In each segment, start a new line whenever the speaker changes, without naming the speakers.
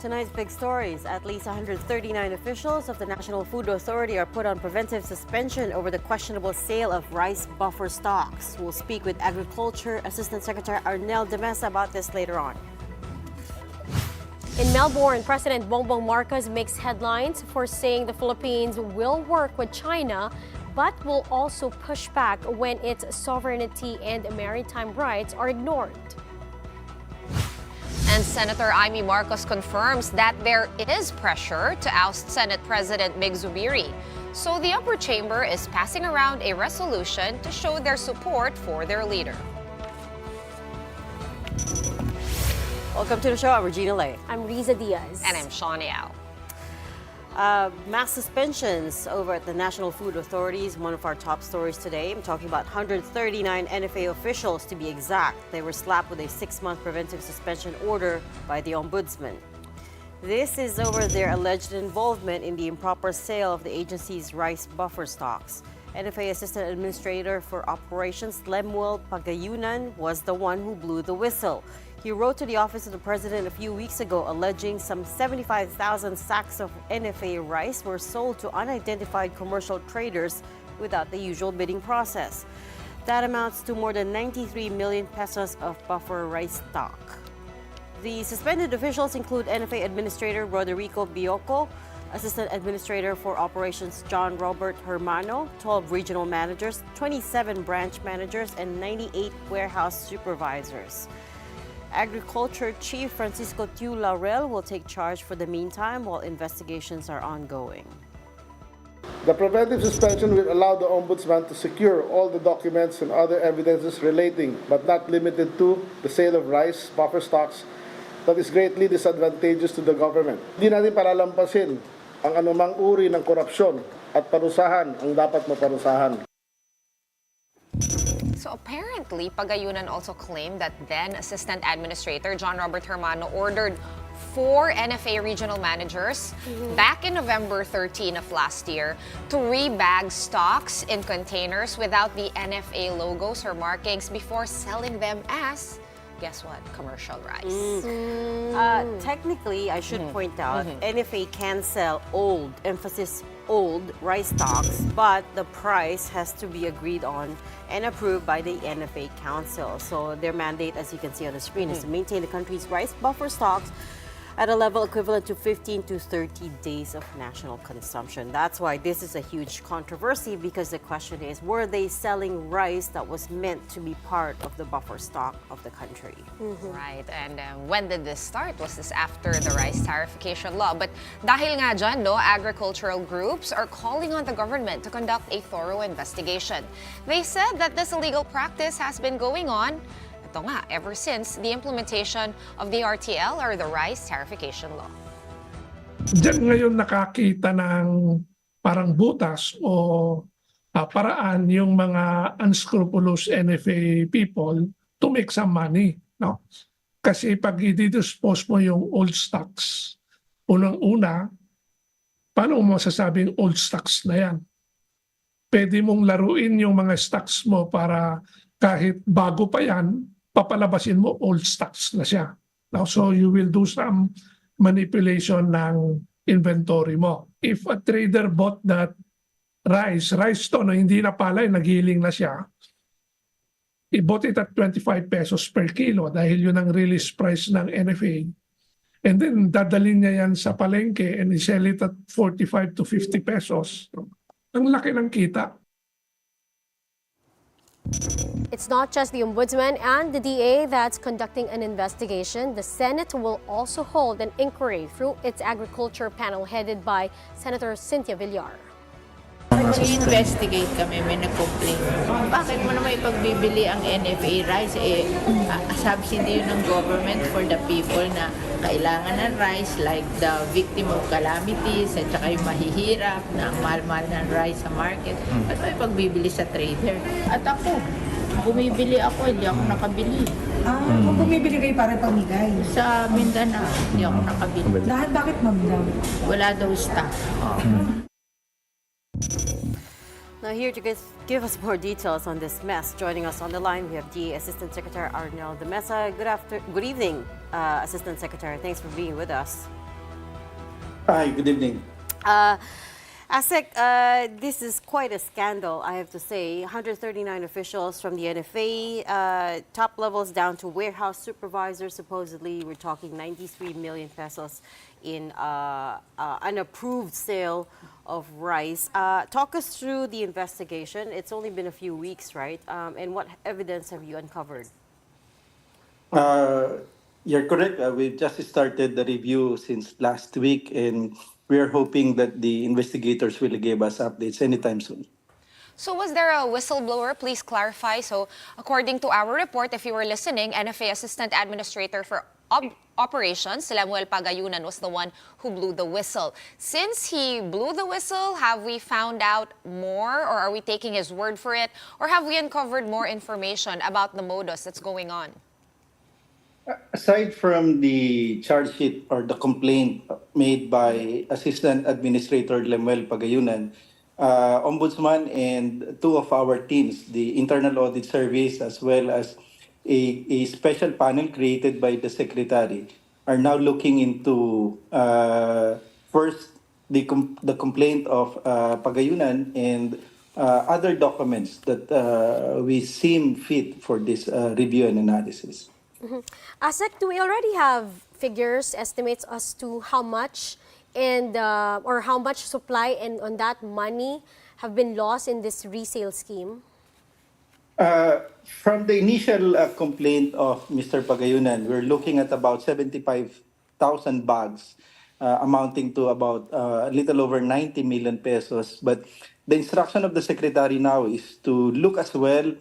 Tonight's big stories. At least 139 officials of the National Food Authority are put on preventive suspension over the questionable sale of rice buffer stocks. We'll speak with Agriculture Assistant Secretary Arnel De Mesa about this later on.
In Melbourne, President Bongbong Marcos makes headlines for saying the Philippines will work with China, but will also push back when its sovereignty and maritime rights are ignored.
And Senator Amy Marcos confirms that there is pressure to oust Senate President Mig Zubiri. So the upper chamber is passing around a resolution to show their support for their leader.
Welcome to the show. I'm Regina Lay.
I'm Riza Diaz.
And I'm Sean Yao.
Mass suspensions over at the National Food Authority is one of our top stories today. I'm talking about 139 NFA officials to be exact. They were slapped with a 6-month preventive suspension order by the Ombudsman. This is over their alleged involvement in the improper sale of the agency's rice buffer stocks. NFA Assistant Administrator for Operations Lemuel Pagayunan was the one who blew the whistle. He wrote to the Office of the President a few weeks ago alleging some 75,000 sacks of NFA rice were sold to unidentified commercial traders without the usual bidding process. That amounts to more than 93 million pesos of buffer rice stock. The suspended officials include NFA Administrator Roderico Bioco, Assistant Administrator for Operations John Robert Hermano, 12 regional managers, 27 branch managers, and 98 warehouse supervisors. Agriculture Chief Francisco Tiu Laurel will take charge for the meantime while investigations are ongoing.
The preventive suspension will allow the Ombudsman to secure all the documents and other evidences relating, but not limited to, the sale of rice buffer stocks that is greatly disadvantageous to the government. Hindi natin palalampasin ang anumang uri ng korupsyon at parusahan ang dapat maparusahan.
So apparently, Pagayunan also claimed that then Assistant Administrator John Robert Hermano ordered 4 NFA regional managers back in November 13 of last year to rebag stocks in containers without the NFA logos or markings before selling them as, guess what, commercial rice.
Technically, I should point out, NFA can sell old, emphasis old, rice stocks, but the price has to be agreed on and approved by the NFA Council. So their mandate, as you can see on the screen, is to maintain the country's rice buffer stocks at a level equivalent to 15 to 30 days of national consumption. That's why this is a huge controversy, because the question is, were they selling rice that was meant to be part of the buffer stock of the country?
Right, and when did this start? Was this after the rice tariffication law? But dahil nga dyan, no, agricultural groups are calling on the government to conduct a thorough investigation. They said that this illegal practice has been going on ever since the implementation of the RTL, or the Rice Tariffication Law.
Diyan ngayon nakakita ng parang butas o paraan yung mga unscrupulous NFA people to make some money. No? Kasi pag i-dispose mo yung old stocks, unang-una, paano mo masasabing old stocks na yan? Pwede mong laruin yung mga stocks mo para kahit bago pa yan, papalabasin mo old stocks na siya. Now, so you will do some manipulation ng inventory mo. If a trader bought that rice to na hindi na palay, naghiling na siya, he bought it at 25 pesos per kilo dahil yun ang release price ng NFA. And then dadalhin niya yan sa palengke and he sell it at 45 to 50 pesos. Ang laki ng kita.
It's not just the Ombudsman and the DA that's conducting an investigation. The Senate will also hold an inquiry through its agriculture panel headed by Senator Cynthia Villar.
Nag-investigate kami, may nag-complain. Bakit mo naman ipagbibili ang NFA rice? Subsidy yun ng government for the people na kailangan ng rice, like the victim of calamities at saka yung mahihirap na mahal-mahal ng rice sa market. Ba't mo ipagbibili sa trader? At ako, bumibili ako, hindi ako nakabili.
Kung bumibili kayo para pamigay?
Sa Mindanao, hindi ako nakabili.
Bakit ma'am?
Wala daw stock.
Now here to give us more details on this mess, joining us on the line, we have DA Assistant Secretary Arnel De Mesa. Good evening, Assistant Secretary. Thanks for being with us.
Hi, good evening.
Asec, this is quite a scandal, I have to say. 139 officials from the NFA, top levels down to warehouse supervisors. Supposedly, we're talking 93 million pesos in unapproved sale of rice. Talk us through the investigation. It's only been a few weeks, right? And what evidence have you uncovered?
You're correct. We've just started the review since last week, and we're hoping that the investigators will give us updates anytime soon.
So was there a whistleblower? Please clarify. So according to our report, if you were listening, NFA Assistant Administrator for Operations, Lemuel Pagayunan, was the one who blew the whistle. Since he blew the whistle, have we found out more, or are we taking his word for it? Or have we uncovered more information about the modus that's going on?
Aside from the charge sheet or the complaint made by Assistant Administrator Lemuel Pagayunan, Ombudsman and two of our teams, the Internal Audit Service as well as a special panel created by the Secretary, are now looking into first the complaint of Pagayunan and other documents that we seem fit for this review and analysis.
Asec, do we already have figures, estimates as to how much and or how much supply and on that money have been lost in this resale scheme?
From the initial complaint of Mr. Pagayunan, we're looking at about 75,000 bags, amounting to about a little over 90 million pesos. But the instruction of the Secretary now is to look as well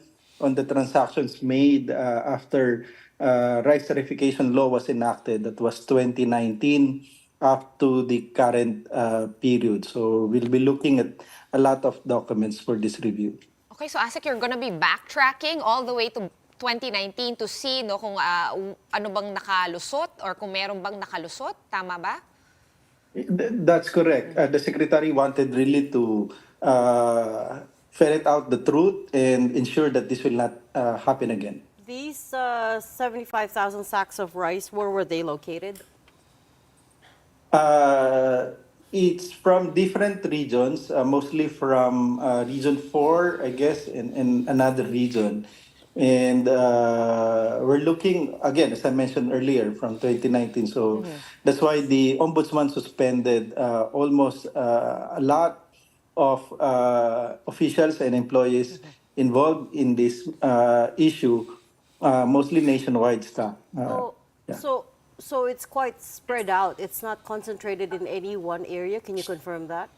on the transactions made after rice tarification law was enacted. That was 2019 up to the current period. So we'll be looking at a lot of documents for this review.
Okay, so Asik, you're gonna be backtracking all the way to 2019 to see no, kung ano bang nakalusot or kung meron bang nakalusot. Tama ba?
That's correct. The Secretary wanted really to ferret out the truth and ensure that this will not happen again.
These 75,000 sacks of rice, where were they located?
It's from different regions, mostly from Region 4, I guess, and another region. And we're looking, again, as I mentioned earlier, from 2019. So that's why the Ombudsman suspended almost a lot of officials and employees involved in this issue, mostly nationwide staff.
Oh,
yeah.
so it's quite spread out. It's not concentrated in any one area. Can you confirm that?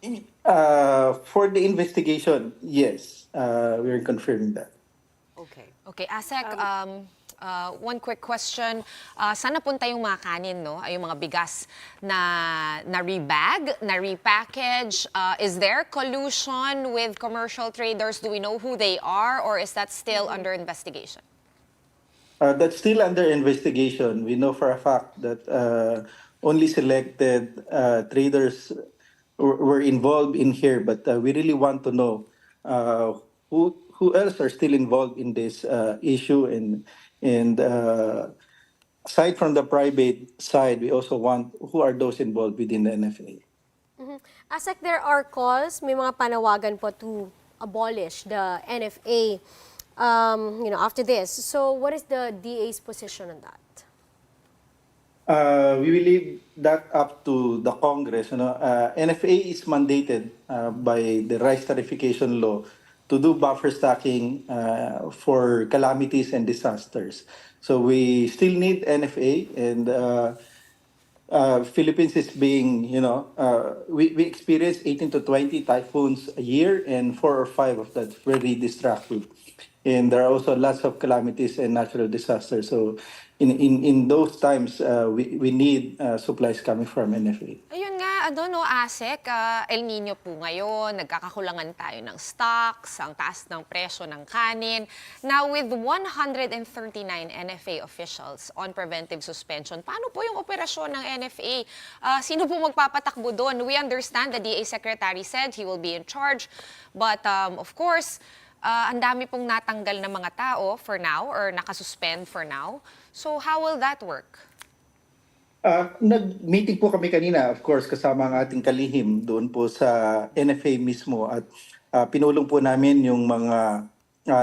For the investigation, yes, we're confirming that.
Okay.
Okay, Asek, one quick question. Saan napunta yung mga kanin, no? Ay, yung mga bigas na rebag, na repackage? Is there collusion with commercial traders? Do we know who they are, or is that still under investigation?
That's still under investigation. We know for a fact that only selected traders were involved in here, but we really want to know who else are still involved in this issue. And aside from the private side, we also want who are those involved within the NFA.
Asec, there are calls, may mga panawagan po to abolish the NFA after this. So what is the DA's position on that?
We will leave that up to the Congress. NFA is mandated by the rice tarification law to do buffer stocking for calamities and disasters. So we still need NFA, and Philippines is being, we experience 18 to 20 typhoons a year, and 4 or 5 of that very destructive. And there are also lots of calamities and natural disasters. So in those times, we need supplies coming from NFA.
Ayun nga, Asek, El Nino po ngayon, nagkakakulangan tayo ng stocks, ang taas ng presyo ng kanin. Now, with 139 NFA officials on preventive suspension, paano po yung operasyon ng NFA? Sino po magpapatakbo doon? We understand the DA Secretary said he will be in charge, but of course, ang dami pong natanggal na mga tao for now or nakasuspend for now. So how will that work?
Nag-meeting po kami kanina, of course, kasama ang ating kalihim doon po sa NFA mismo at pinulong po namin yung mga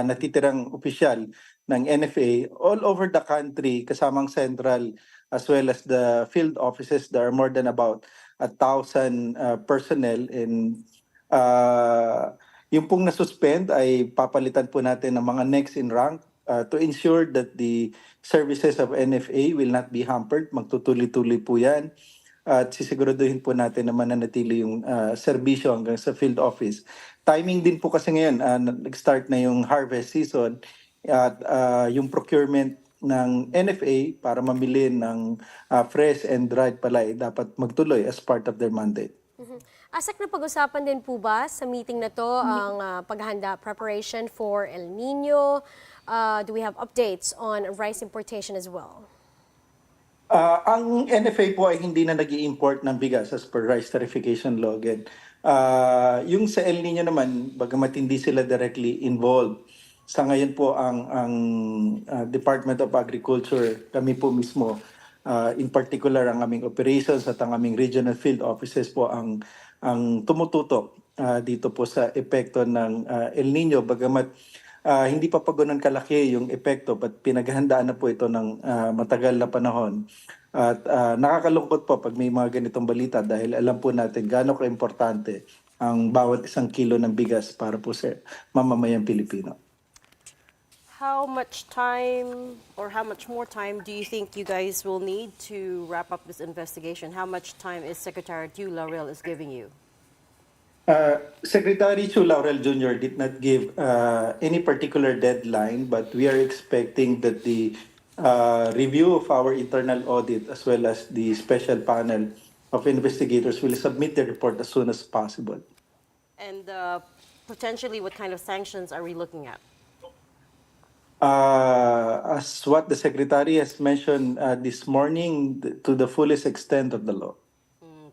natitirang opisyal ng NFA all over the country, kasamang central as well as the field offices. There are more than about 1,000 personnel and yung pong nasuspend ay papalitan po natin ng mga next in rank to ensure that the services of NFA will not be hampered. Magtutuloy-tuloy po yan. At sisiguraduhin po natin na mananatili yung serbisyo hanggang sa field office. Timing din po kasi ngayon, nag-start na yung harvest season at yung procurement ng NFA para mamili ng fresh and dried palay dapat magtuloy as part of their mandate.
Asec, na pag-usapan din po ba sa meeting na to ang paghahanda, preparation for El Nino? Do we have updates on rice importation as well?
Ang NFA po ay hindi na nag-i-import ng bigas as per rice tarification law again. Yung sa El Nino naman, bagamat hindi sila directly involved, sa ngayon po ang Department of Agriculture, kami po mismo, in particular ang aming operations at ang aming regional field offices po ang tumututok dito po sa epekto ng El Nino, bagamat hindi pa ganun kalaki yung epekto, but pinaghahandaan na po ito ng matagal na panahon. At nakakalungkot po pag may mga ganitong balita dahil alam po natin gaano ka-importante ang bawat isang kilo ng bigas para po sa mamamayang Pilipino.
How much time or how much more time do you think you guys will need to wrap up this investigation? How much time is Secretary Hugh Laurel is giving you?
Secretary Chu Laurel Jr. did not give any particular deadline, but we are expecting that the review of our internal audit as well as the special panel of investigators will submit the report as soon as possible.
And potentially, what kind of sanctions are we looking at?
As what the Secretary has mentioned this morning, to the fullest extent of the law.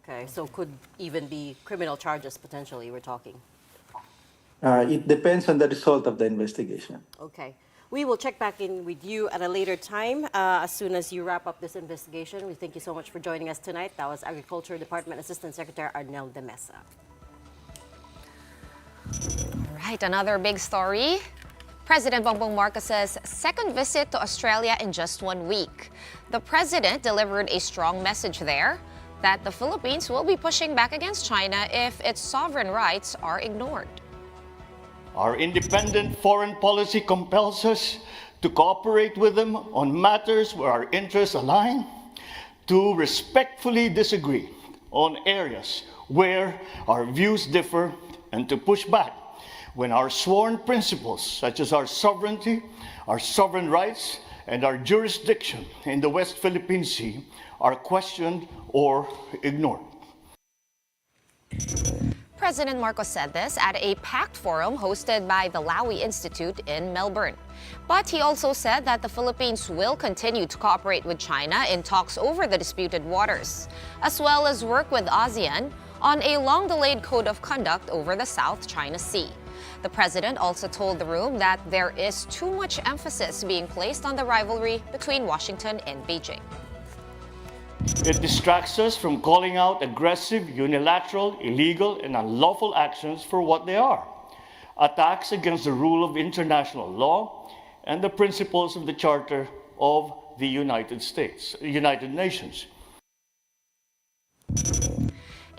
Okay, so could even be criminal charges potentially, we're talking.
It depends on the result of the investigation.
Okay. We will check back in with you at a later time as soon as you wrap up this investigation. We thank you so much for joining us tonight. That was Agriculture Department Assistant Secretary Arnel De Mesa.
All right, another big story. President Bongbong Marcos's second visit to Australia in just 1 week. The president delivered a strong message there that the Philippines will be pushing back against China if its sovereign rights are ignored.
Our independent foreign policy compels us to cooperate with them on matters where our interests align, to respectfully disagree on areas where our views differ, and to push back when our sworn principles, such as our sovereignty, our sovereign rights, and our jurisdiction in the West Philippine Sea, are questioned or ignored.
President Marcos said this at a packed forum hosted by the Lawi Institute in Melbourne. But he also said that the Philippines will continue to cooperate with China in talks over the disputed waters, as well as work with ASEAN on a long-delayed code of conduct over the South China Sea. The president also told the room that there is too much emphasis being placed on the rivalry between Washington and Beijing.
It distracts us from calling out aggressive, unilateral, illegal, and unlawful actions for what they are: attacks against the rule of international law and the principles of the Charter of the United Nations.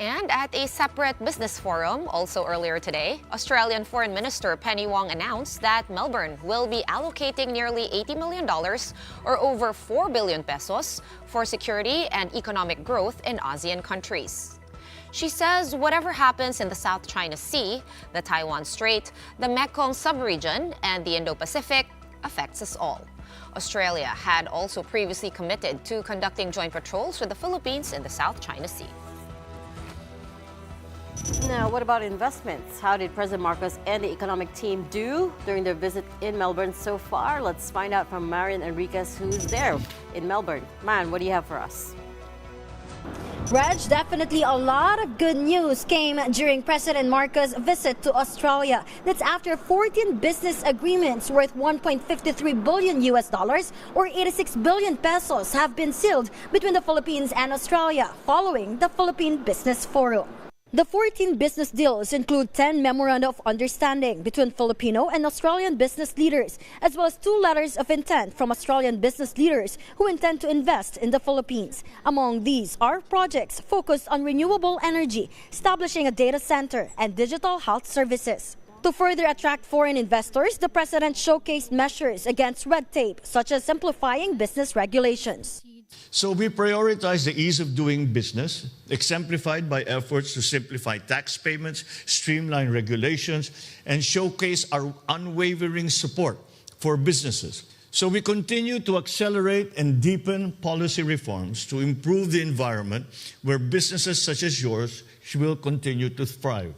And at a separate business forum, also earlier today, Australian Foreign Minister Penny Wong announced that Melbourne will be allocating nearly $80 million, or over 4 billion pesos, for security and economic growth in ASEAN countries. She says whatever happens in the South China Sea, the Taiwan Strait, the Mekong sub-region, and the Indo-Pacific affects us all. Australia had also previously committed to conducting joint patrols with the Philippines in the South China Sea.
Now, what about investments? How did President Marcos and the economic team do during their visit in Melbourne so far? Let's find out from Marian Enriquez, who's there in Melbourne. Man, what do you have for us?
Reg, definitely a lot of good news came during President Marcos' visit to Australia. That's after 14 business agreements worth 1.53 billion US dollars or 86 billion pesos have been sealed between the Philippines and Australia following the Philippine Business Forum. The 14 business deals include 10 memoranda of understanding between Filipino and Australian business leaders, as well as 2 letters of intent from Australian business leaders who intend to invest in the Philippines. Among these are projects focused on renewable energy, establishing a data center, and digital health services. To further attract foreign investors, the President showcased measures against red tape, such as simplifying business regulations.
So we prioritize the ease of doing business, exemplified by efforts to simplify tax payments, streamline regulations, and showcase our unwavering support for businesses. So we continue to accelerate and deepen policy reforms to improve the environment where businesses such as yours will continue to thrive.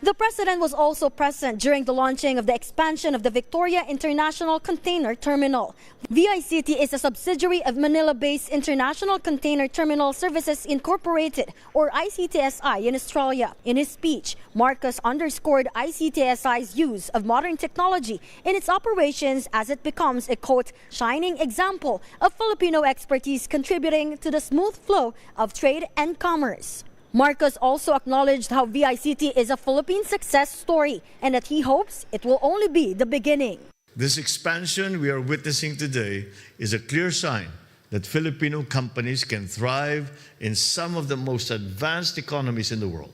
The President was also present during the launching of the expansion of the Victoria International Container Terminal. VICT is a subsidiary of Manila-based International Container Terminal Services Incorporated, or ICTSI, in Australia. In his speech, Marcos underscored ICTSI's use of modern technology in its operations as it becomes a, quote, shining example of Filipino expertise contributing to the smooth flow of trade and commerce. Marcos also acknowledged how VICT is a Philippine success story and that he hopes it will only be the beginning.
This expansion we are witnessing today is a clear sign that Filipino companies can thrive in some of the most advanced economies in the world.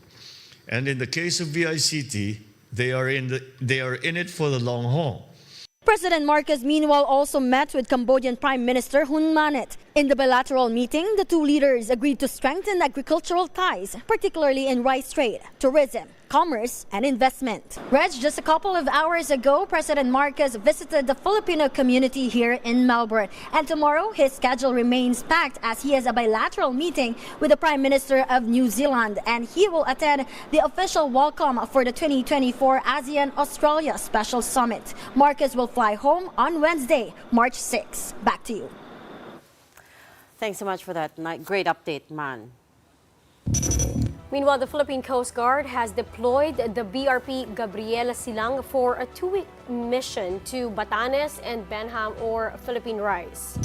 And in the case of VICT, they are in it for the long haul.
President Marcos, meanwhile, also met with Cambodian Prime Minister Hun Manet. In the bilateral meeting, the 2 leaders agreed to strengthen agricultural ties, particularly in rice trade, tourism, commerce, and investment. Reg, just a couple of hours ago, President Marcos visited the Filipino community here in Melbourne. And tomorrow, his schedule remains packed as he has a bilateral meeting with the Prime Minister of New Zealand. And he will attend the official welcome for the 2024 ASEAN-Australia Special Summit. Marcos will fly home on Wednesday, March 6. Back to you.
Thanks so much for that great update, Man.
Meanwhile, the Philippine Coast Guard has deployed the BRP Gabriela Silang for a 2-week mission to Batanes and Benham, or Philippine Rice.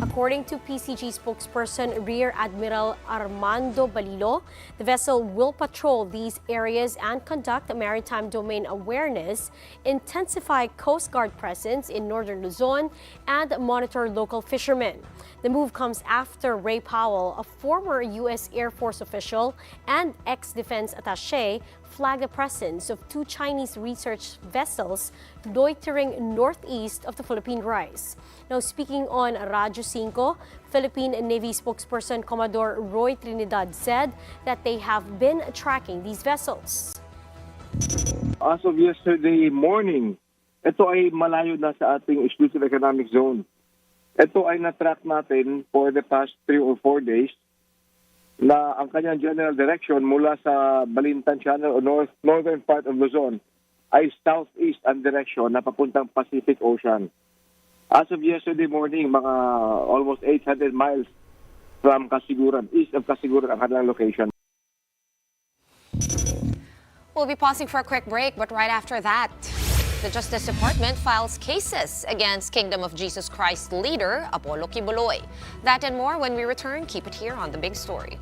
According to PCG spokesperson Rear Admiral Armando Balilo, the vessel will patrol these areas and conduct maritime domain awareness, intensify Coast Guard presence in northern Luzon, and monitor local fishermen. The move comes after Ray Powell, a former U.S. Air Force official and ex-defense attaché, flagged the presence of 2 Chinese research vessels loitering northeast of the Philippine Rice. Now, speaking on Radyo 5, Philippine Navy spokesperson Commodore Roy Trinidad said that they have been tracking these vessels.
As of yesterday morning, ito ay malayo na sa ating exclusive economic zone. Ito ay na-track natin for the past 3 or 4 days na ang kanyang general direction mula sa Balintan Channel o northern part of Luzon ay southeast ang direction na papuntang Pacific Ocean. As of yesterday morning, mga almost 800 miles from Kasiguran, east of Kasiguran ang kanilang location.
We'll be pausing for a quick break, but right after that, the Justice Department files cases against Kingdom of Jesus Christ leader Apollo Kibuloy. That and more when we return. Keep it here on The Big Story.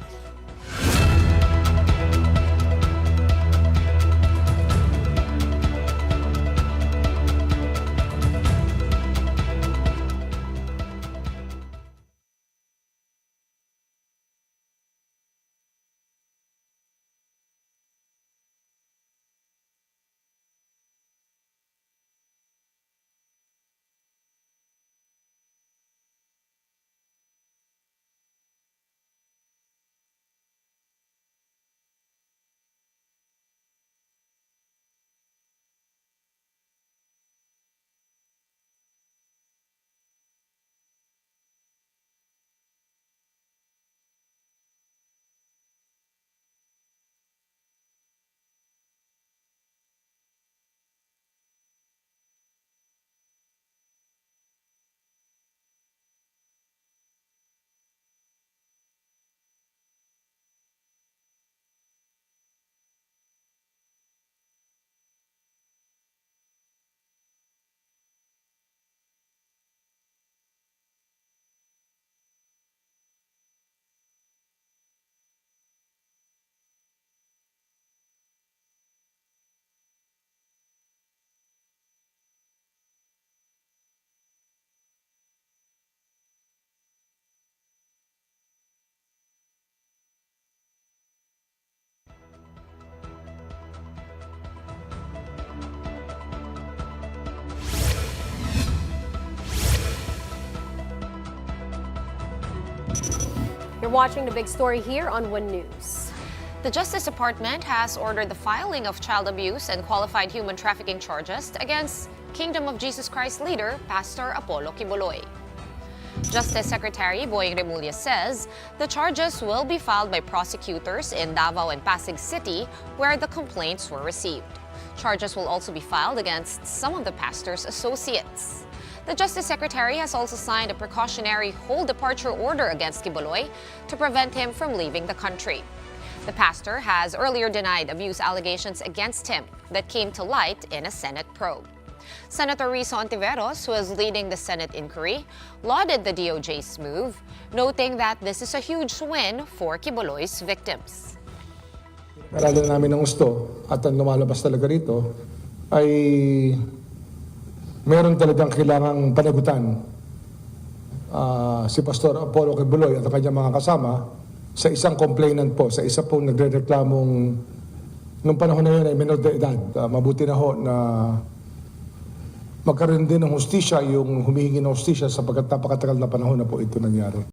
You're watching the big story here on One News.
The Justice Department has ordered the filing of child abuse and qualified human trafficking charges against Kingdom of Jesus Christ leader, Pastor Apollo Kibuloy. Justice Secretary Boying Remulla says the charges will be filed by prosecutors in Davao and Pasig City, where the complaints were received. Charges will also be filed against some of the pastor's associates. The Justice Secretary has also signed a precautionary whole departure order against Kibuloy to prevent him from leaving the country. The pastor has earlier denied abuse allegations against him that came to light in a Senate probe. Senator Risa Ontiveros, who is leading the Senate inquiry, lauded the DOJ's move, noting that this is a huge win for Kibuloy's victims.
Aralan namin ng gusto at ang lumalabas talaga rito ay meron talagang kailangang panagutan si Pastor Apollo Kibuloy at ang kanyang mga kasama sa isang complainant po, sa isa pong nagre-reklamong nung panahon na yun ay menor de edad. Mabuti na ho na magkaroon din ng hustisya, yung humihingi ng hustisya sapagkat napakatagal na panahon na po ito nangyari.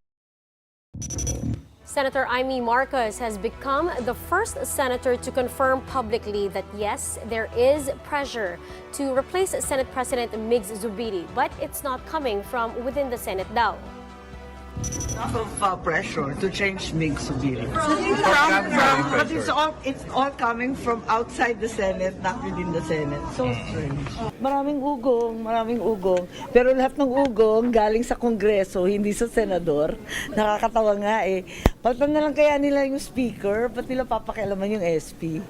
Senator Amy Marcos has become the first senator to confirm publicly that yes, there is pressure to replace Senate President Migs Zubiri, but it's not coming from within the Senate daw.
Enough of pressure to change Mig Zubiri. But it's all coming from outside the Senate, not within the Senate. So strange. Maraming ugong. Pero lahat ng ugong galing sa Kongreso, hindi sa Senador. Nakakatawa nga eh. Palitan na lang kaya nila yung speaker, ba't nila papakialaman yung SP?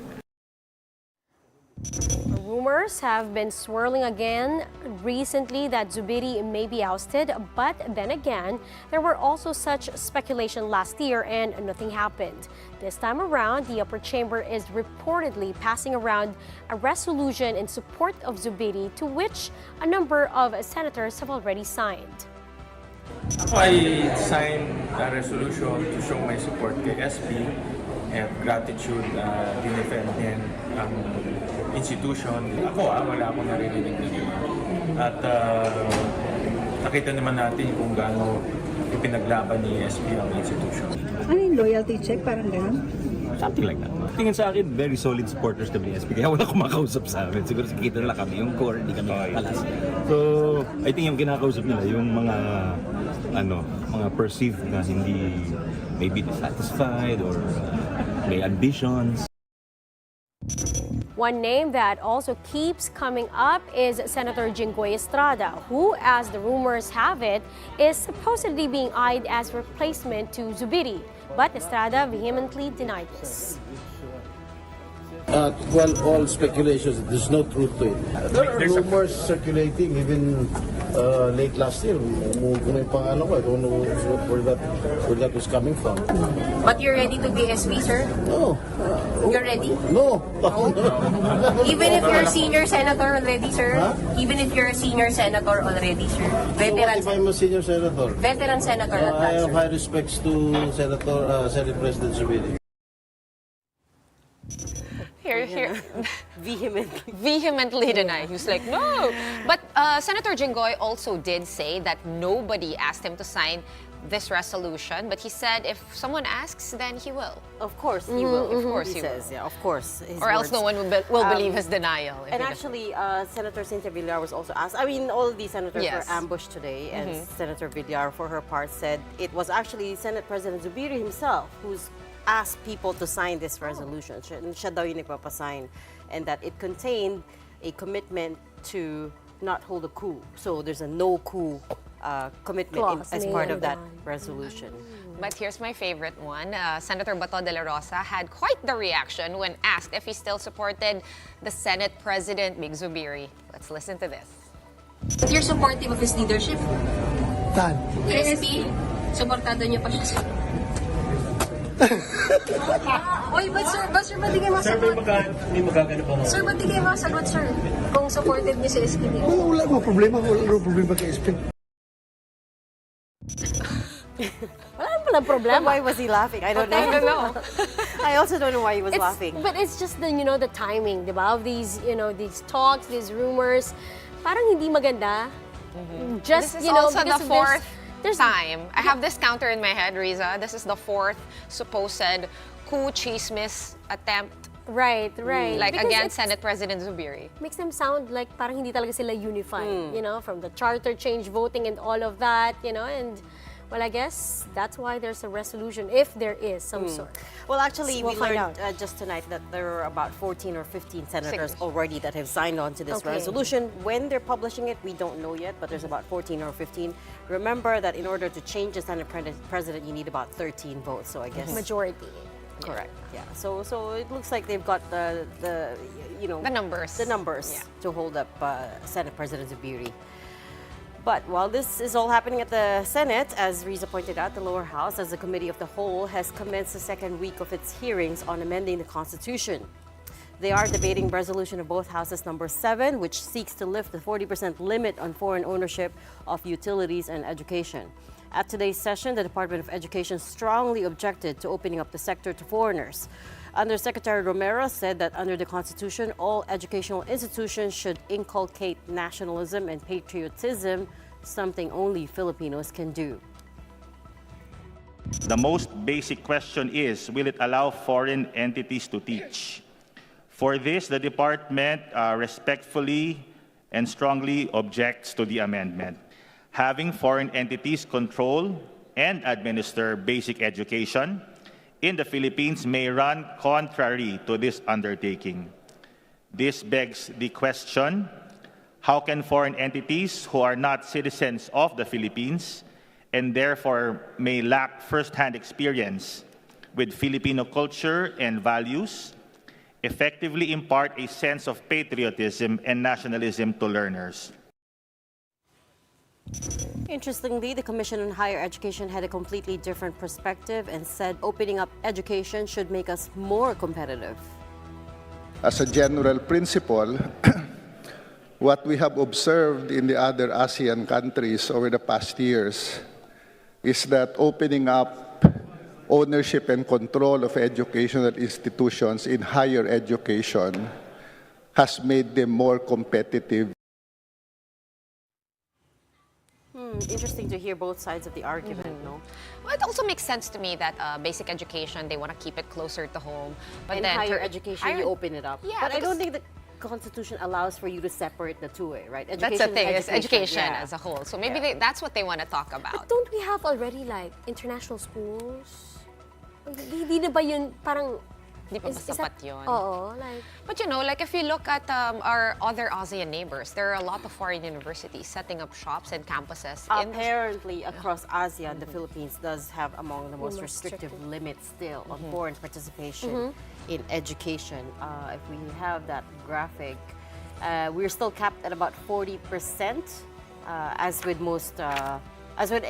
Rumors have been swirling again recently that Zubiri may be ousted, but then again, there were also such speculation last year and nothing happened. This time around, the upper chamber is reportedly passing around a resolution in support of Zubiri, to which a number of senators have already signed.
I signed a resolution to show my support kay SP and gratitude dinefend din ang institution. Wala akong narinig na yun. At nakita naman natin kung gaano ipinaglaban ni SP ang institution.
Ano yung loyalty check? Parang gano'n?
Something like that.
Tingin sa akin, very solid supporters kami ni SP. Kaya wala kumakausap sa amin. Siguro kita nila kami, yung core, hindi kami kalas. So, I think yung kinakausap nila, yung mga mga perceived na hindi maybe dissatisfied or may ambitions.
One name that also keeps coming up is Senator Jinggoy Estrada, who, as the rumors have it, is supposedly being eyed as replacement to Zubiri. But Estrada vehemently denied this.
Well, all speculations, there's no truth to it. There are rumors circulating even late last year. Kung may pangalan ko, I don't know where that was coming from.
But you're ready to be SP, sir?
No.
You're ready?
No.
Even if you're a senior senator already, sir? Huh? Even if you're a senior senator already, sir? Veteran,
so if I'm a senior senator?
Veteran senator at that,
I have high respects to Senate President Zubiri.
Here.
Vehemently
deny. He was like, no. But Senator Jinggoy also did say that nobody asked him to sign this resolution, but he said if someone asks, then he will.
Of course he will.
Of course he
says,
will.
Yeah, of course.
Or else no one will believe his denial.
And actually, Senator Cynthia Villar was also asked. I mean, all of these senators
Yes.
were ambushed today, and Senator Villar, for her part, said it was actually Senate President Zubiri himself who's asked people to sign this resolution. Siya daw yung nagpapasign, and that it contained a commitment to not hold a coup. So there's a no coup commitment as part of that resolution.
But here's my favorite one. Senator Bato de la Rosa had quite the reaction when asked if he still supported the Senate President Mig Zubiri. Let's listen to this.
But you're supportive of his leadership?
Tan.
SP? Supportado niyo pa siya, sir? Oy, ba't ba't di kayo masagot?
Hindi magagano pa
Sir, ba't di kayo masagot, sir? Kung supportive niyo si SP?
Wala mo problema kay SP.
Wala palang problema.
Why was he laughing? I don't know. I also don't know why he was laughing.
But it's just the the timing, di ba? Of these these talks, these rumors, parang hindi maganda. Just
This is also the fourth time. I have this counter in my head, Riza. This is the fourth supposed coup chismis attempt.
Right.
Like
Because
against
it
Senate President Zubiri.
makes them sound like parang hindi talaga sila unified, you know, from the charter change voting and all of that, you know, and well, I guess that's why there's a resolution, if there is some sort.
Well, actually,
We'll
we
find
learned just tonight that there are about 14 or 15 senators already that have signed on to this
Okay.
resolution. When they're publishing it, we don't know yet, but there's about 14 or 15. Remember that in order to change the Senate president, you need about 13 votes. So I guess
Majority.
correct. Yeah. So it looks like they've got the
numbers.
To hold up Senate President Zubiri. But while this is all happening at the Senate, as Riza pointed out, the lower house, as the committee of the whole, has commenced the second week of its hearings on amending the Constitution. They are debating resolution of both houses number 7, which seeks to lift the 40% limit on foreign ownership of utilities and education. At today's session, the Department of Education strongly objected to opening up the sector to foreigners. Undersecretary Romero said that under the Constitution, all educational institutions should inculcate nationalism and patriotism, something only Filipinos can do.
The most basic question is, will it allow foreign entities to teach? For this, the department respectfully and strongly objects to the amendment. Having foreign entities control and administer basic education in the Philippines may run contrary to this undertaking. This begs the question, how can foreign entities who are not citizens of the Philippines and therefore may lack first-hand experience with Filipino culture and values effectively impart a sense of patriotism and nationalism to learners?
Interestingly, the Commission on Higher Education had a completely different perspective and said opening up education should make us more competitive.
As a general principle, what we have observed in the other ASEAN countries over the past years is that opening up ownership and control of educational institutions in higher education has made them more competitive.
Interesting to hear both sides of the argument, no?
Well, it also makes sense to me that basic education, they want to keep it closer to home. But
And
then
higher
for
education, you open it up.
Yeah,
but I don't
because-
think the Constitution allows for you to separate the two, right?
That's the thing, is education
yeah.
as a whole. So maybe that's what they want to talk about.
But don't we have already like international schools? Hindi na ba yun parang...
Di pa ba sapat yun?
Oo, like...
But you know, like if you look at our other ASEAN neighbors, there are a lot of foreign universities setting up shops and campuses.
Apparently, across ASEAN, the Philippines does have among the most restrictive limits still on foreign participation in education. If we have that graphic, we're still capped at about 40%, as with most, as with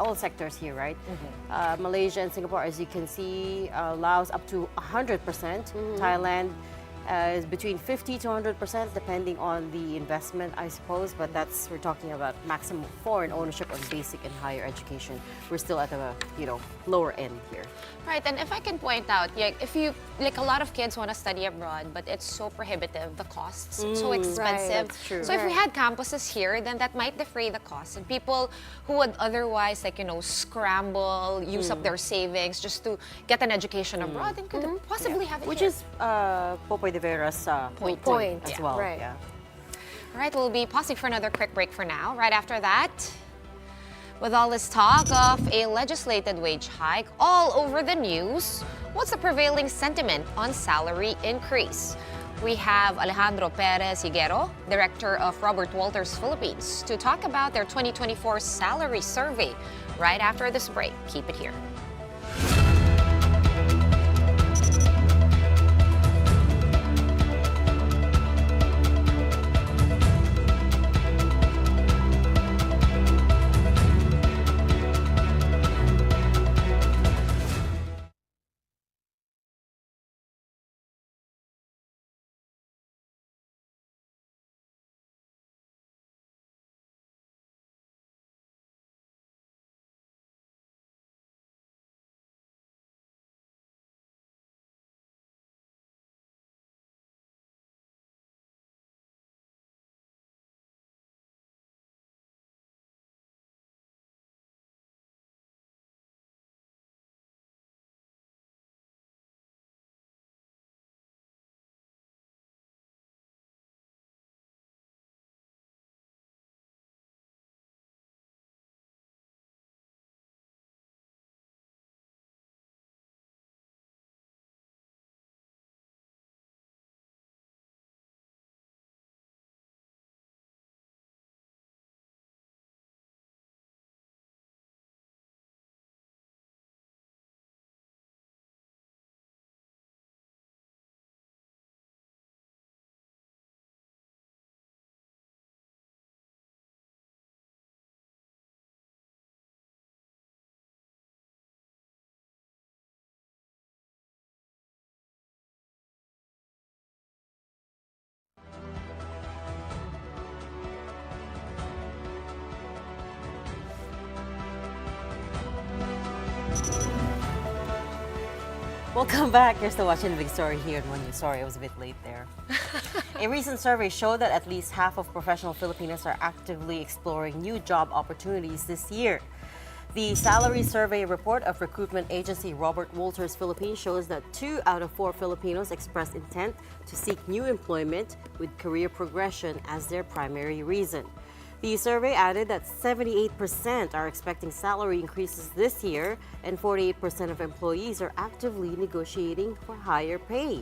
all sectors here, right? Malaysia and Singapore, as you can see, allows up to 100%. Thailand is between 50 to 100%, depending on the investment, I suppose. But we're talking about maximum foreign ownership on basic and higher education. We're still at the lower end here.
Right, and if I can point out, if you a lot of kids want to study abroad, but it's so prohibitive, the costs so expensive.
That's true.
So if we had campuses here, then that might defray the costs, and people who would otherwise scramble, use up their savings just to get an education abroad, and could possibly have it
Which
here.
is Popoy de Vera's point as well.
Right.
Yeah.
All right, we'll be pausing for another quick break for now. Right after that, with all this talk of a legislated wage hike all over the news, what's the prevailing sentiment on salary increase? We have Alejandro Perez-Higuero, Director of Robert Walters Philippines, to talk about their 2024 salary survey right after this break. Keep it here.
Welcome back. You're still watching The Big Story here in One News. Sorry, I was a bit late there. A recent survey showed that at least half of professional Filipinos are actively exploring new job opportunities this year. The salary survey report of recruitment agency Robert Walters Philippines shows that 2 out of 4 Filipinos expressed intent to seek new employment with career progression as their primary reason. The survey added that 78% are expecting salary increases this year, and 48% of employees are actively negotiating for higher pay.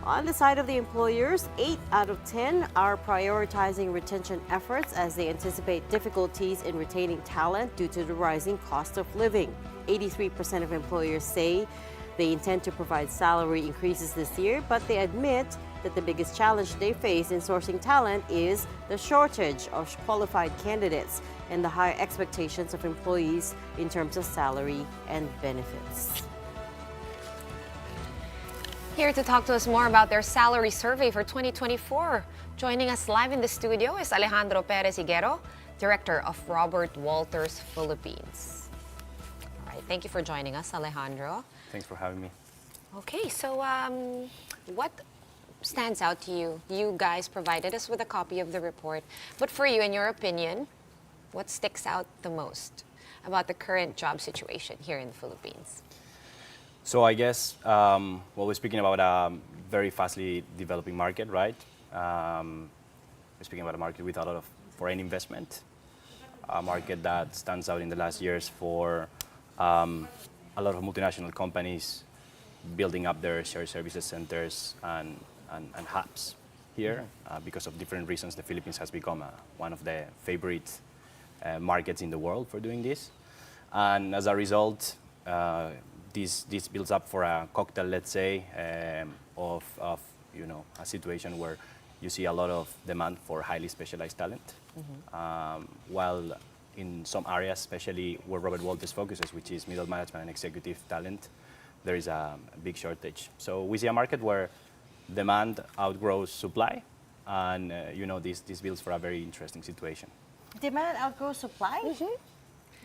On the side of the employers, 8 out of 10 are prioritizing retention efforts as they anticipate difficulties in retaining talent due to the rising cost of living. 83% of employers say they intend to provide salary increases this year, but they admit that the biggest challenge they face in sourcing talent is the shortage of qualified candidates and the high expectations of employees in terms of salary and benefits.
Here to talk to us more about their salary survey for 2024. Joining us live in the studio is Alejandro Perez-Higuero, Director of Robert Walters Philippines. All right, thank you for joining us, Alejandro.
Thanks for having me.
Okay, so what stands out to you? You guys provided us with a copy of the report, but for you, in your opinion, what sticks out the most about the current job situation here in the Philippines?
So I guess, well, we're speaking about a very fastly developing market, right? We're speaking about a market with a lot of foreign investment, a market that stands out in the last years for a lot of multinational companies building up their shared services centers and hubs here. Because of different reasons, the Philippines has become one of the favorite markets in the world for doing this. And as a result, this builds up for a cocktail, let's say, of you know, a situation where you see a lot of demand for highly specialized talent, while in some areas, especially where Robert Walters focuses, which is middle management and executive talent, there is a big shortage. So we see a market where demand outgrows supply, and you know, this builds for a very interesting situation.
Demand outgrows supply?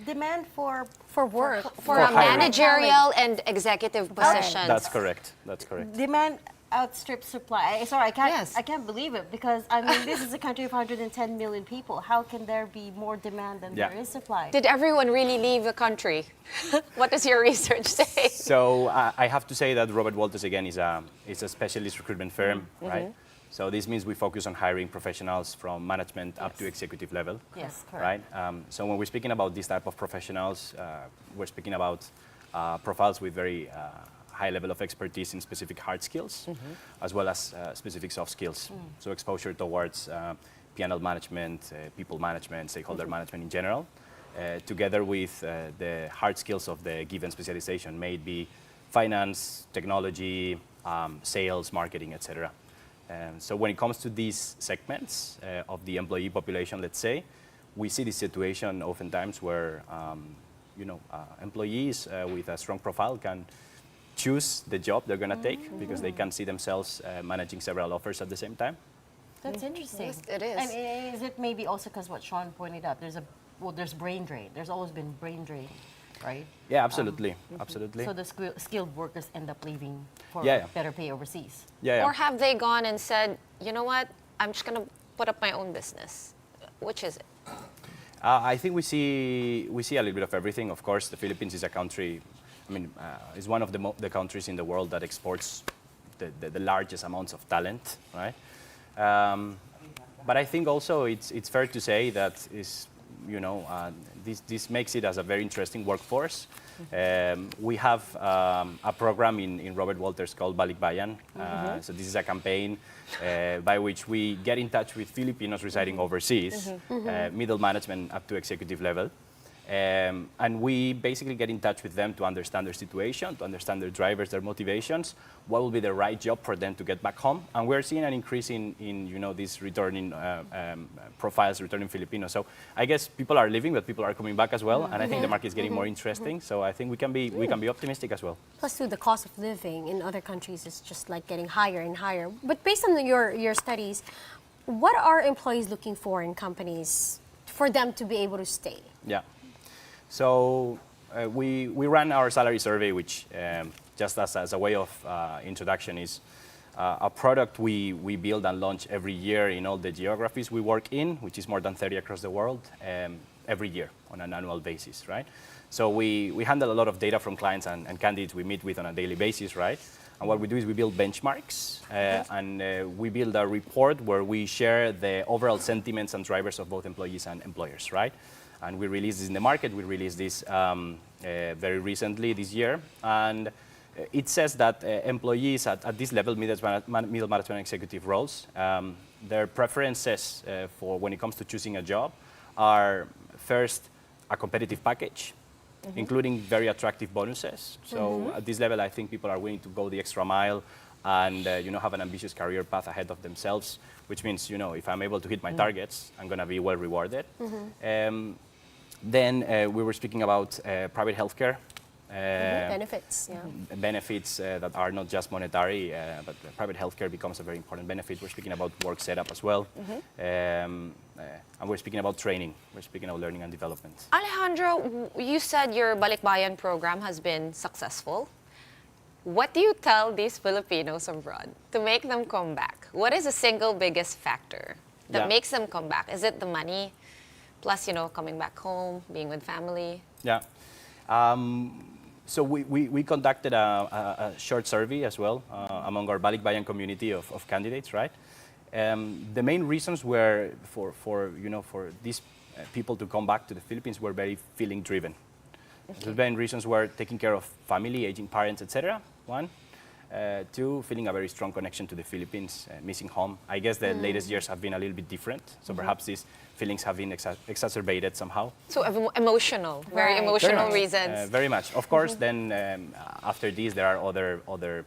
Demand for
work,
for a managerial and executive positions.
That's correct. That's correct.
Demand outstrips supply. Sorry, I can't believe it, because I mean, this is a country of 110 million people. How can there be more demand than there is supply?
Did everyone really leave the country? What does your research say?
So I have to say that Robert Walters, again, is a specialist recruitment firm, right? So this means we focus on hiring professionals from management up to executive level.
Yes, correct.
Right? So when we're speaking about this type of professionals, we're speaking about profiles with very high level of expertise in specific hard skills, as well as specific soft skills. So exposure towards P&L management, people management, stakeholder management in general, together with the hard skills of the given specialization, may it be finance, technology, sales, marketing, etc. So when it comes to these segments of the employee population, let's say, we see this situation oftentimes where you know, employees with a strong profile can choose the job they're going to take because they can see themselves managing several offers at the same time.
That's interesting.
Yes, it is.
And is it maybe also because what Sean pointed out, there's brain drain. There's always been brain drain, right?
Yeah, absolutely. Absolutely.
So the skilled workers end up leaving for better pay overseas.
Or have they gone and said, you know what, I'm just going to put up my own business? Which is it?
I think we see a little bit of everything. Of course, the Philippines is a country, I mean, is one of the countries in the world that exports the largest amounts of talent, right? But I think also it's fair to say that you know, this makes it as a very interesting workforce. We have a program in Robert Walters called Balikbayan. So this is a campaign by which we get in touch with Filipinos residing overseas, middle management up to executive level. And we basically get in touch with them to understand their situation, to understand their drivers, their motivations, what will be the right job for them to get back home. And we're seeing an increase in you know, these returning profiles, returning Filipinos. So I guess people are leaving, but people are coming back as well. And I think the market is getting more interesting. So I think we can be optimistic as well.
Plus, too, the cost of living in other countries is just like getting higher and higher. But based on your studies, what are employees looking for in companies for them to be able to stay?
Yeah. So we ran our salary survey, which just as a way of introduction, is a product we build and launch every year in all the geographies we work in, which is more than 30 across the world, every year on an annual basis, right? So we handle a lot of data from clients and candidates we meet with on a daily basis, right? And what we do is we build benchmarks and we build a report where we share the overall sentiments and drivers of both employees and employers, right? And we release this in the market. We released this very recently this year. And it says that employees at this level, middle management executive roles, their preferences for when it comes to choosing a job are first a competitive package, including very attractive bonuses. So at this level, I think people are willing to go the extra mile and have an ambitious career path ahead of themselves, which means if I'm able to hit my targets, I'm going to be well rewarded. Then we were speaking about private healthcare.
Benefits, yeah.
Benefits that are not just monetary, but private healthcare becomes a very important benefit. We're speaking about work setup as well. And we're speaking about training. We're speaking about learning and development.
Alejandro, you said your Balikbayan program has been successful. What do you tell these Filipinos abroad to make them come back? What is the single biggest factor that makes them come back? Is it the money, plus, coming back home, being with family?
Yeah. So we conducted a short survey as well among our Balikbayan community of candidates, right? The main reasons were for these people to come back to the Philippines were very feeling driven. The main reasons were taking care of family, aging parents, etc. One. Two, feeling a very strong connection to the Philippines, missing home. I guess the latest years have been a little bit different, so perhaps these feelings have been exacerbated somehow.
So emotional, very emotional reasons.
Very much. Of course, then after this, there are other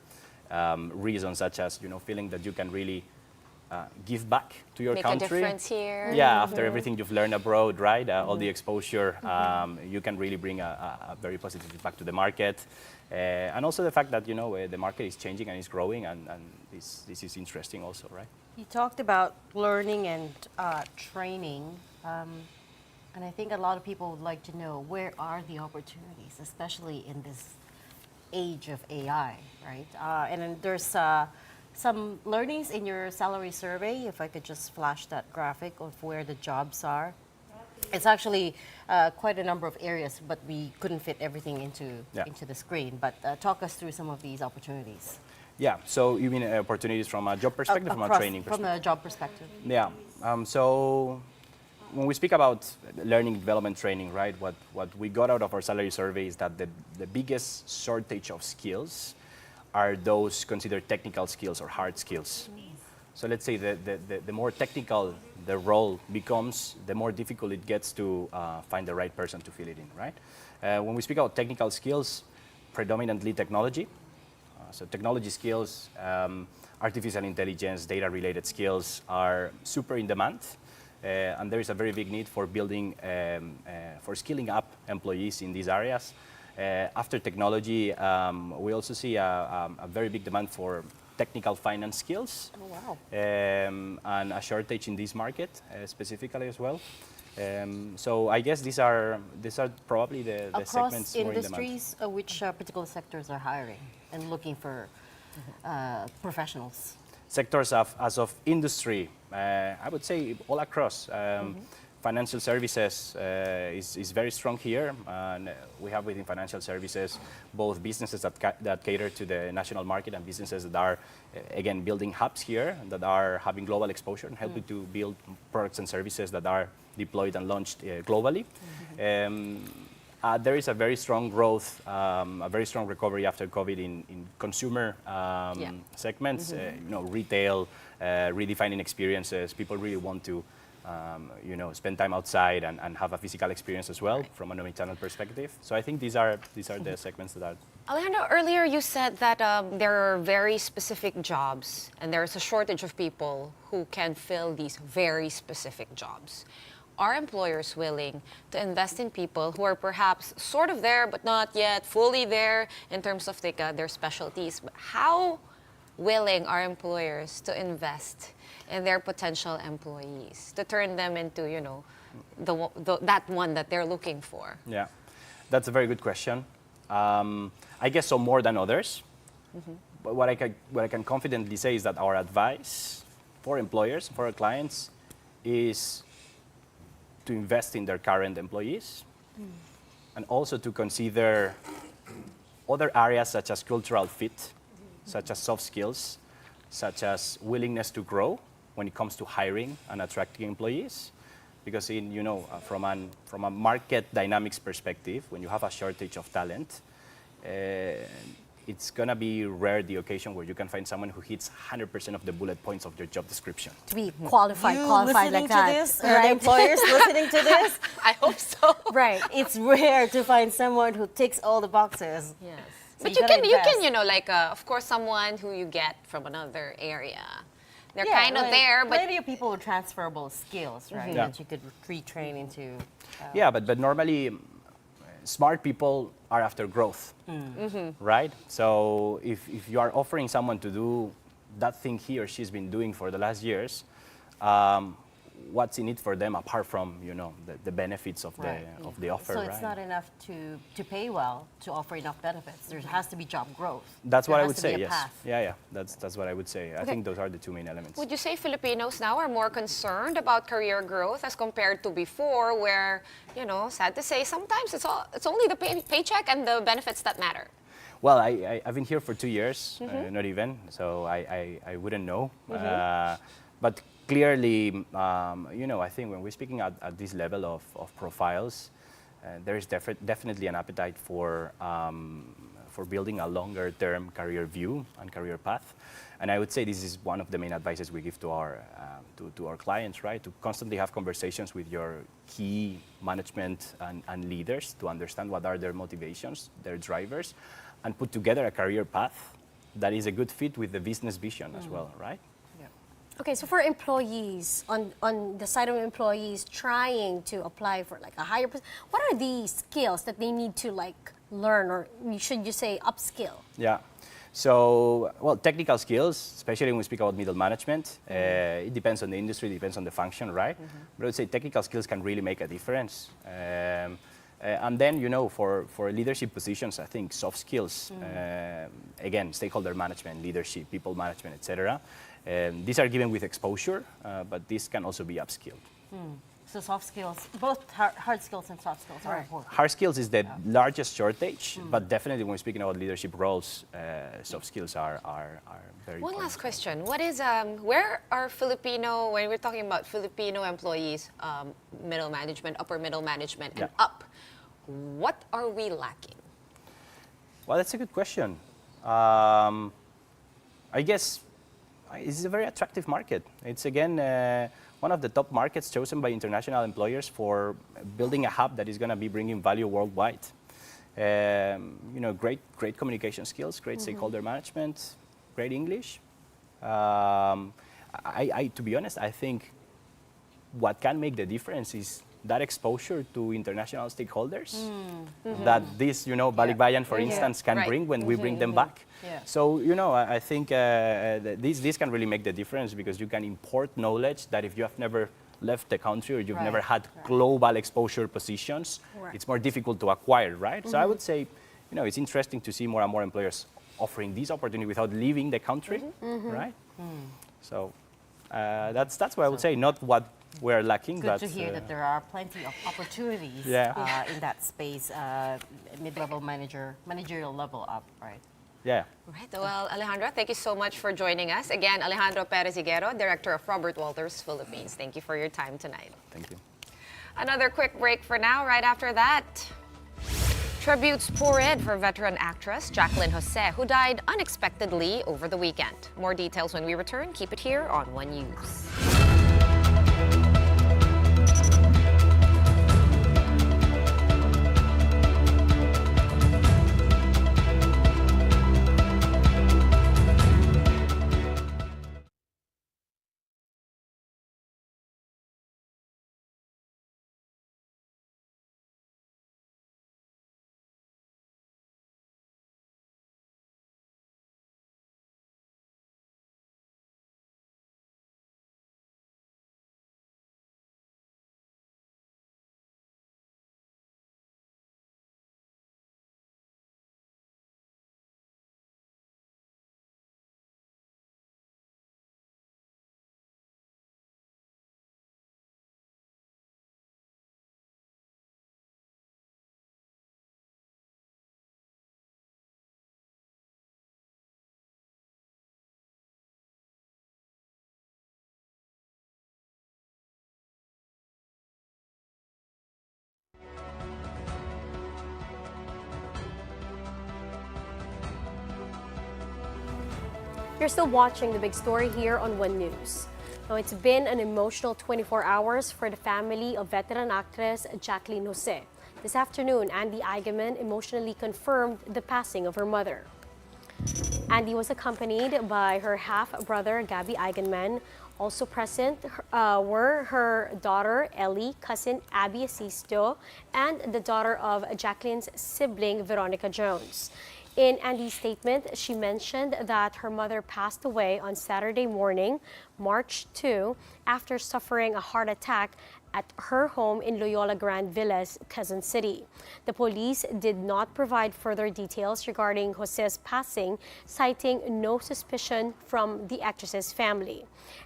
reasons, such as feeling that you can really give back to your country.
Make a difference here.
Yeah, after everything you've learned abroad, right? All the exposure, you can really bring a very positive impact to the market. And also the fact that, the market is changing and is growing, and this is interesting also, right?
You talked about learning and training, and I think a lot of people would like to know, where are the opportunities, especially in this age of AI, right? And then there's some learnings in your salary survey, if I could just flash that graphic of where the jobs are. It's actually quite a number of areas, but we couldn't fit everything into the screen. But talk us through some of these opportunities.
Yeah, so you mean opportunities from a job perspective, from a training perspective?
From a job perspective.
Yeah, so when we speak about learning, development, training, right, what we got out of our salary survey is that the biggest shortage of skills are those considered technical skills or hard skills. So let's say the more technical the role becomes, the more difficult it gets to find the right person to fill it in, right? When we speak about technical skills, predominantly technology. So technology skills, artificial intelligence, data-related skills are super in demand. And there is a very big need for building, for skilling up employees in these areas. After technology, we also see a very big demand for technical finance skills.
Oh, wow.
And a shortage in this market specifically as well. So I guess these are probably the segments more in demand.
Across industries, which particular sectors are hiring and looking for professionals?
Sectors as of industry, I would say all across. Financial services is very strong here, and we have within financial services both businesses that cater to the national market and businesses that are, again, building hubs here that are having global exposure and helping to build products and services that are deployed and launched globally. There is a very strong growth, a very strong recovery after COVID in consumer segments, retail, redefining experiences. People really want to spend time outside and have a physical experience as well from an omnichannel perspective. So I think these are the segments that are.
Alejandro, earlier you said that there are very specific jobs and there is a shortage of people who can fill these very specific jobs. Are employers willing to invest in people who are perhaps sort of there but not yet fully there in terms of their specialties? How willing are employers to invest in their potential employees to turn them into, that one that they're looking for?
Yeah, that's a very good question. I guess some more than others. But what I can confidently say is that our advice for employers, for our clients, is to invest in their current employees and also to consider other areas such as cultural fit, such as soft skills, such as willingness to grow when it comes to hiring and attracting employees. Because from a market dynamics perspective, when you have a shortage of talent, it's going to be rare the occasion where you can find someone who hits 100% of the bullet points of their job description.
To be qualified
listening
like that.
to this? Are the employers listening to this?
I hope so.
Right.
It's rare to find someone who ticks all the boxes.
Yes.
So
But
gotta invest.
like, of course, someone who you get from another area. They're
Yeah,
kind of
like,
there, but
plenty of people with transferable skills, right?
Yeah.
That you could retrain into.
Yeah, but normally smart people are after growth, right? So if you are offering someone to do that thing he or she's been doing for the last years, what's in it for them apart from the benefits of the offer?
So it's
right?
not enough to pay well to offer enough benefits. There has to be job growth.
That's what
There
I
has
would
to be
say.
a
Yes.
path.
Yeah. That's what I would say. I think those are the two main elements.
would you say Filipinos now are more concerned about career growth as compared to before, where, sad to say, sometimes it's only the paycheck and the benefits that matter?
Well, I've been here for 2 years, not even, so I wouldn't know. But clearly, I think when we're speaking at this level of profiles, there is definitely an appetite for building a longer-term career view and career path. And I would say this is one of the main advices we give to our clients, right? To constantly have conversations with your key management and leaders to understand what are their motivations, their drivers, and put together a career path that is a good fit with the business vision as well, right?
Okay, so for employees, on the side of employees trying to apply for like a higher position, what are the skills that they need to like learn, or should you say upskill?
Yeah. So, well, technical skills, especially when we speak about middle management, it depends on the industry, depends on the function, right? But I would say technical skills can really make a difference. And then, for leadership positions, I think soft skills, again, stakeholder management, leadership, people management, etc. These are given with exposure, but this can also be upskilled.
So soft skills, both hard skills and soft skills are important.
Hard skills is the largest shortage, but definitely when we're speaking about leadership roles, soft skills are very
One
important.
last question. What is, where are Filipino, when we're talking about Filipino employees, middle management, upper middle management, and up, what are we lacking?
Well, that's a good question. I guess it's a very attractive market. It's, again, one of the top markets chosen by international employers for building a hub that is going to be bringing value worldwide. Great communication skills, great stakeholder management, great English. To be honest, I think what can make the difference is that exposure to international stakeholders that this, Balikbayan, for instance, can bring when we bring them back.
Yeah.
So, I think this can really make the difference because you can import knowledge that if you have never left the country or you've never had global exposure positions, it's more difficult to acquire, right? So I would say, it's interesting to see more and more employers offering this opportunity without leaving the country, right? So that's what I would say, not what we're lacking.
Good to hear that there are plenty of opportunities in that space, mid-level managerial level up, right?
Yeah.
Right. Well, Alejandro, thank you so much for joining us. Again, Alejandro Perez-Higuero, Director of Robert Walters Philippines. Thank you for your time tonight.
Thank you.
Another quick break for now. Right after that, tributes pour in for veteran actress Jaclyn who died unexpectedly over the weekend. More details when we return. Keep it here on One News.
You're still watching the big story here on One News. Now, it's been an emotional 24 hours for the family of veteran actress Jaclyn Jose. This afternoon, Andy Eigenman emotionally confirmed the passing of her mother. Andy was accompanied by her half-brother, Gabby Eigenman. Also present were her daughter, Ellie, cousin Abby Asisto, and the daughter of Jaclyn's sibling, Veronica Jones. In Andy's statement, she mentioned that her mother passed away on Saturday morning, March 2, after suffering a heart attack at her home in Loyola Grand Villas, Quezon City. The police did not provide further details regarding Jose's passing, citing no suspicion from the actress's family.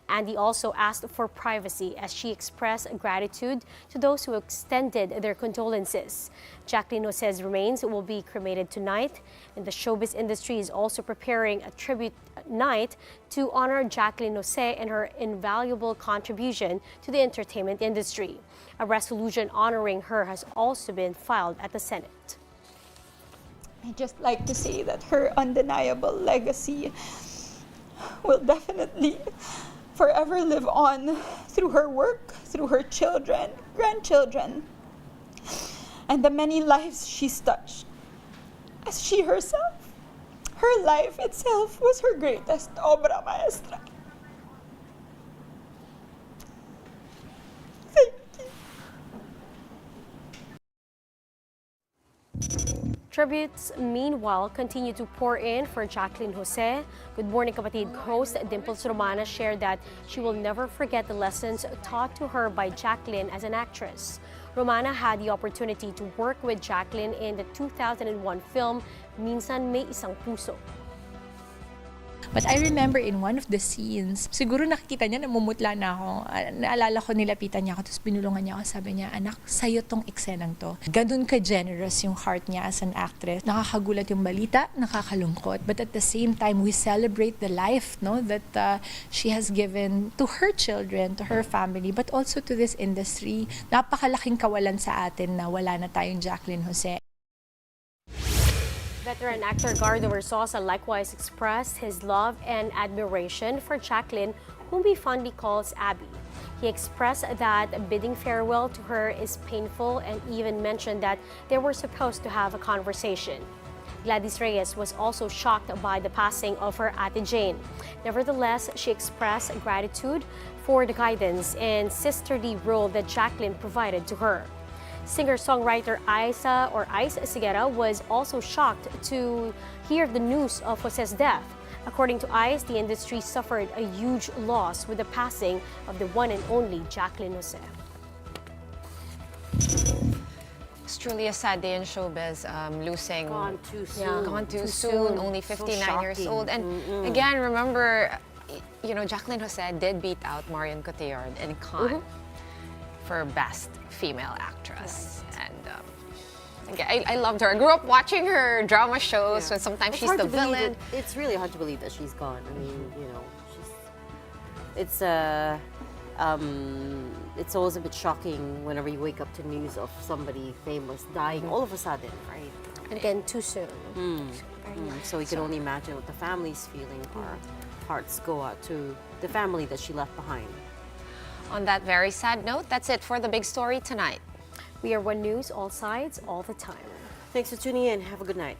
Andy also asked for privacy as she expressed gratitude to those who extended their condolences. Jaclyn Jose's remains will be cremated tonight, and the showbiz industry is also preparing a tribute night to honor Jaclyn Jose and her invaluable contribution to the entertainment industry. A resolution honoring her has also been filed at the Senate.
I'd just like to say that her undeniable legacy will definitely forever live on through her work, through her children, grandchildren, and the many lives she's touched. As she herself, her life itself was her greatest obra maestra. Thank you.
Tributes, meanwhile, continue to pour in for Jaclyn Jose. Good Morning Kapatid host Dimples Romana shared that she will never forget the lessons taught to her by Jaclyn as an actress. Romana had the opportunity to work with Jaclyn in the 2001 film Minsan May Isang Puso.
But I remember in one of the scenes, siguro nakikita niya, namumutla na ako. Naalala ko, nilapitan niya ako, tapos binulungan niya ako. Sabi niya, anak, sa'yo tong eksenang to. Ganun ka-generous yung heart niya as an actress. Nakakagulat yung balita, nakakalungkot. But at the same time, we celebrate the life that she has given to her children, to her family, but also to this industry. Napakalaking kawalan sa atin na wala na tayong Jaclyn Jose.
Veteran actor Gardo Versosa likewise expressed his love and admiration for Jaclyn, whom he fondly calls Abby. He expressed that bidding farewell to her is painful and even mentioned that they were supposed to have a conversation. Gladys Reyes was also shocked by the passing of her Ate Jane. Nevertheless, she expressed gratitude for the guidance and sisterly role that Jaclyn provided to her. Singer-songwriter Ice Sigera was also shocked to hear the news of Jose's death. According to Ice, the industry suffered a huge loss with the passing of the one and only Jaclyn Jose.
It's truly a sad day in showbiz, losing.
Gone too soon.
Yeah, gone too soon. Only 59 years old. And again, remember, Jaclyn Jose did beat out Marion Cotillard in Cannes for Best Female Actress. Right. And again, I loved her. I grew up watching her drama shows, so sometimes she's the villain.
It's really hard to believe that she's gone. I mean, it's always a bit shocking whenever you wake up to news of somebody famous dying all of a sudden, right?
And again, too soon.
So you can only imagine what the family's feeling. Our hearts go out to the family that she left behind.
On that very sad note, that's it for the big story tonight.
We are One News, all sides, all the time.
Thanks for tuning in. Have a good night.